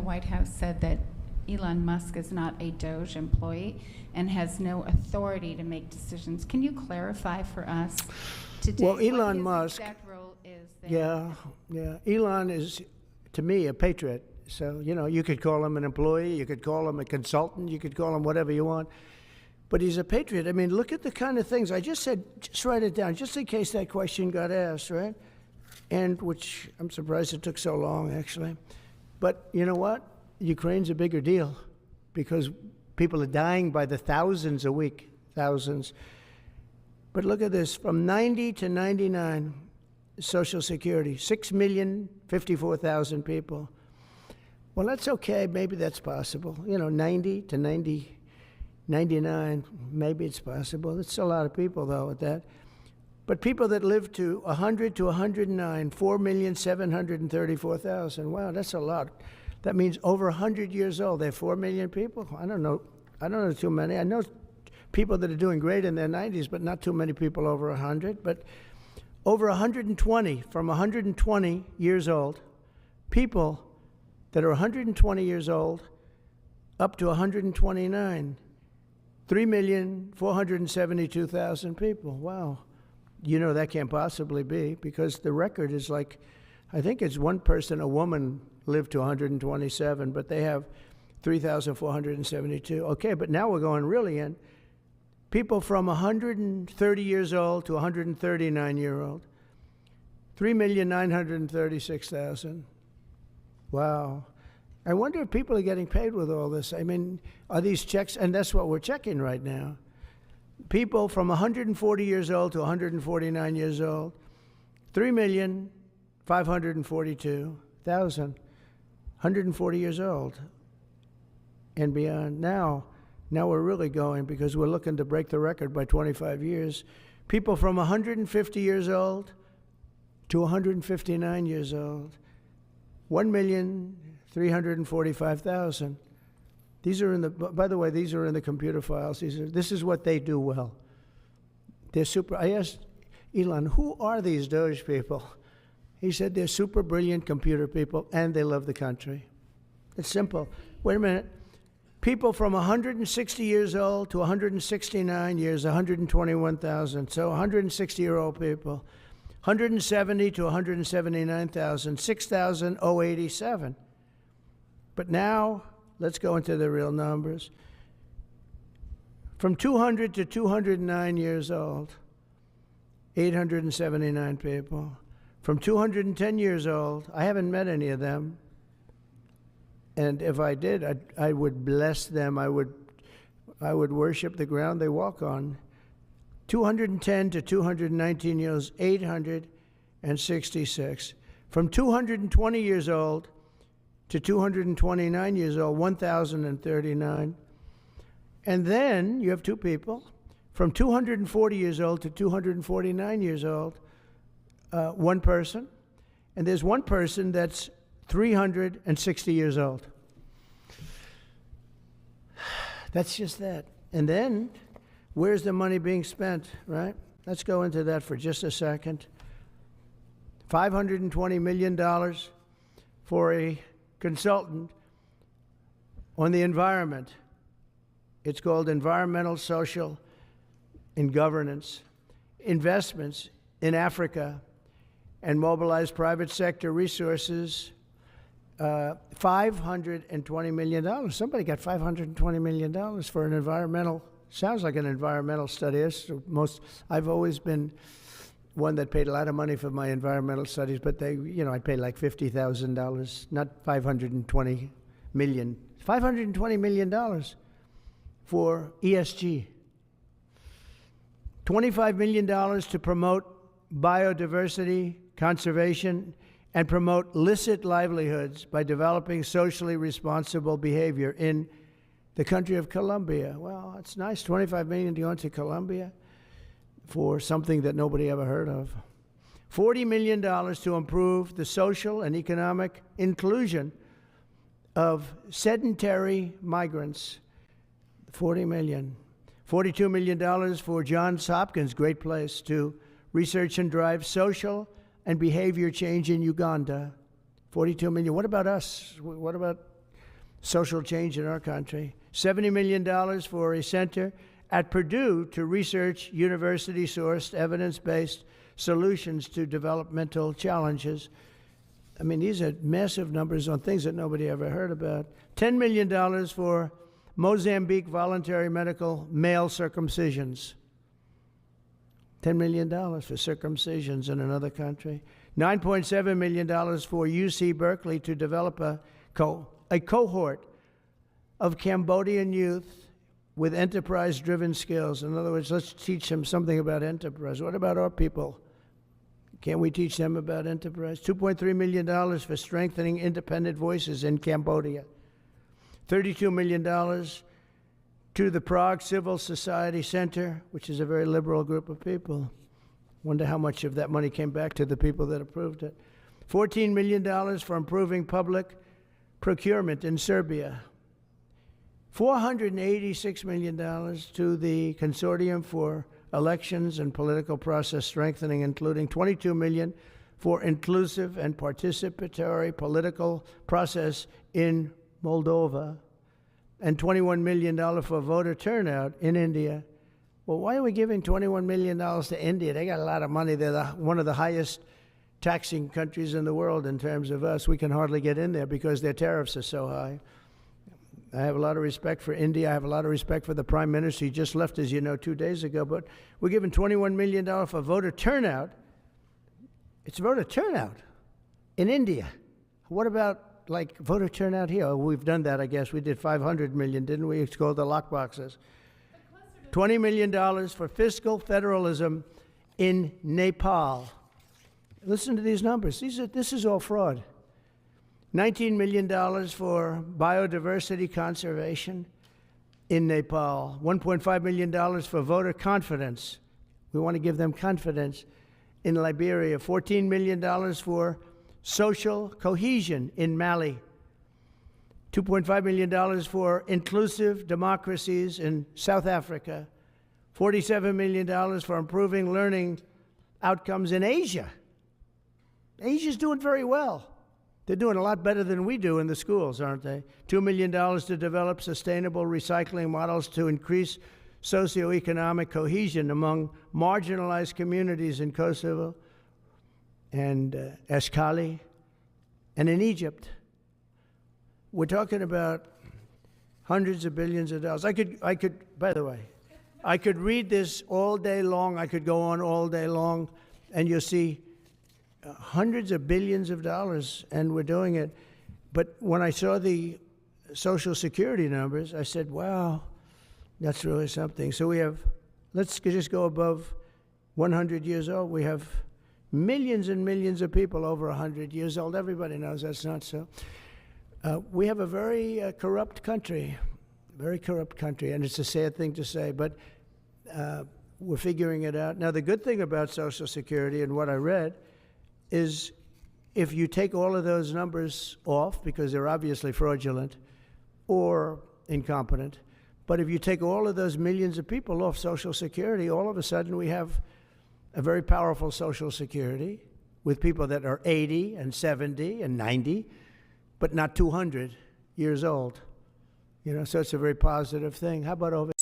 White House said that Elon Musk is not a DOGE employee and has no authority to make decisions. Can you clarify for us today Well, what Elon his Musk, exact role is there? yeah. Elon is, to me, a patriot. So, you could call him an employee, you could call him a consultant, you could call him whatever you want. But he's a patriot. I mean, look at the kind of things. I just said, just write it down, just in case that question got asked, right? And which I'm surprised it took so long, actually. But you know what? Ukraine's a bigger deal because people are dying by the thousands a week, thousands. But look at this, from 90 to 99, Social Security, 6,054,000 people. Well, that's okay. Maybe that's possible. 90 to 99, maybe it's possible. That's a lot of people, though, at that. But people that live to 100 to 109, 4,734,000. Wow, that's a lot. That means over 100 years old. There are 4 million people. I don't know too many. I know people that are doing great in their 90s, but not too many people over 100. But over 120, from 120 years old, people that are 120 years old up to 129, 3,472,000 people. Wow. That can't possibly be because the record is like, I think it's one person, a woman, lived to 127, but they have 3,472. Okay, but now we're going really in. People from 130 years old to 139-year-old, 3,936,000. Wow. I wonder if people are getting paid with all this. I mean, are these checks? And that's what we're checking right now. People from 140 years old to 149 years old, 3,542,000, 140 years old and beyond. Now we're really going because we're looking to break the record by 25 years. People from 150 years old to 159 years old, 1,345,000. These are by the way, these are in the computer files. This is what they do well. They're super. I asked Elon, who are these DOGE people? He said they're super brilliant computer people and they love the country. It's simple. Wait a minute. People from 160 years old to 169 years, 121,000. So 160-year-old people. 170 to 179,000, 6,087. But now, let's go into the real numbers. From 200 to 209 years old, 879 people. From 210 years old, I haven't met any of them. And if I did, I would bless them. I would worship the ground they walk on. 210 to 219 years, 866. From 220 years old to 229 years old, 1,039. And then you have two people, from 240 years old to 249 years old, one person. And there's one person that's 360 years old. That's just that. And then, where's the money being spent, right? Let's go into that for just a second. $520 million for a consultant on the environment. It's called Environmental, Social, and Governance. Investments in Africa and mobilize private sector resources, $520 million. Somebody got $520 million for an environmental, sounds like an environmental study. I've always been one that paid a lot of money for my environmental studies, but I paid like $50,000, not $520 million. $520 million for ESG. $25 million to promote biodiversity, conservation, and promote licit livelihoods by developing socially responsible behavior in the country of Colombia. Well, it's nice, $25 million to go into Colombia for something that nobody ever heard of. $40 million to improve the social and economic inclusion of sedentary migrants. $40 million. $42 million for Johns Hopkins, great place, to research and drive social and behavior change in Uganda. $42 million. What about us? What about social change in our country. $70 million for a center at Purdue to research university-sourced, evidence-based solutions to developmental challenges. I mean, these are massive numbers on things that nobody ever heard about. $10 million for Mozambique voluntary medical male circumcisions. $10 million for circumcisions in another country. $9.7 million for UC Berkeley to develop a cohort of Cambodian youth with enterprise-driven skills. In other words, let's teach them something about enterprise. What about our people? Can't we teach them about enterprise? $2.3 million for strengthening independent voices in Cambodia. $32 million to the Prague Civil Society Center, which is a very liberal group of people. Wonder how much of that money came back to the people that approved it. $14 million for improving public procurement in Serbia. $486 million to the Consortium for Elections and Political Process Strengthening, including $22 million for inclusive and participatory political process in Moldova, and $21 million for voter turnout in India. Well, why are we giving $21 million to India? They got a lot of money. They're one of the highest taxing countries in the world in terms of us. We can hardly get in there because their tariffs are so high. I have a lot of respect for India. I have a lot of respect for the Prime Minister. He just left, as you know, 2 days ago. But we're giving $21 million for voter turnout. It's voter turnout in India. What about, like, voter turnout here? Oh, we've done that, I guess. We did $500 million, didn't we? It's called the lockboxes. $20 million for fiscal federalism in Nepal. Listen to these numbers. This is all fraud. $19 million for biodiversity conservation in Nepal. $1.5 million for voter confidence. We want to give them confidence in Liberia. $14 million for social cohesion in Mali. $2.5 million for inclusive democracies in South Africa. $47 million for improving learning outcomes in Asia. Asia's doing very well. They're doing a lot better than we do in the schools, aren't they? $2 million to develop sustainable recycling models to increase socioeconomic cohesion among marginalized communities in Kosovo and Eskali and in Egypt. We're talking about hundreds of billions of dollars. I could, by the way, I could read this all day long. I could go on all day long, and you'll see hundreds of billions of dollars, and we're doing it. But when I saw the Social Security numbers, I said, wow, that's really something. So we have, let's just go above 100 years old. We have millions and millions of people over 100 years old. Everybody knows that's not so. We have a very corrupt country, and it's a sad thing to say, but we're figuring it out. Now, the good thing about Social Security and what I read is if you take all of those numbers off, because they're obviously fraudulent or incompetent, but if you take all of those millions of people off Social Security, all of a sudden we have a very powerful Social Security with people that are 80 and 70 and 90, but not 200 years old. You know, so it's a very positive thing. How about over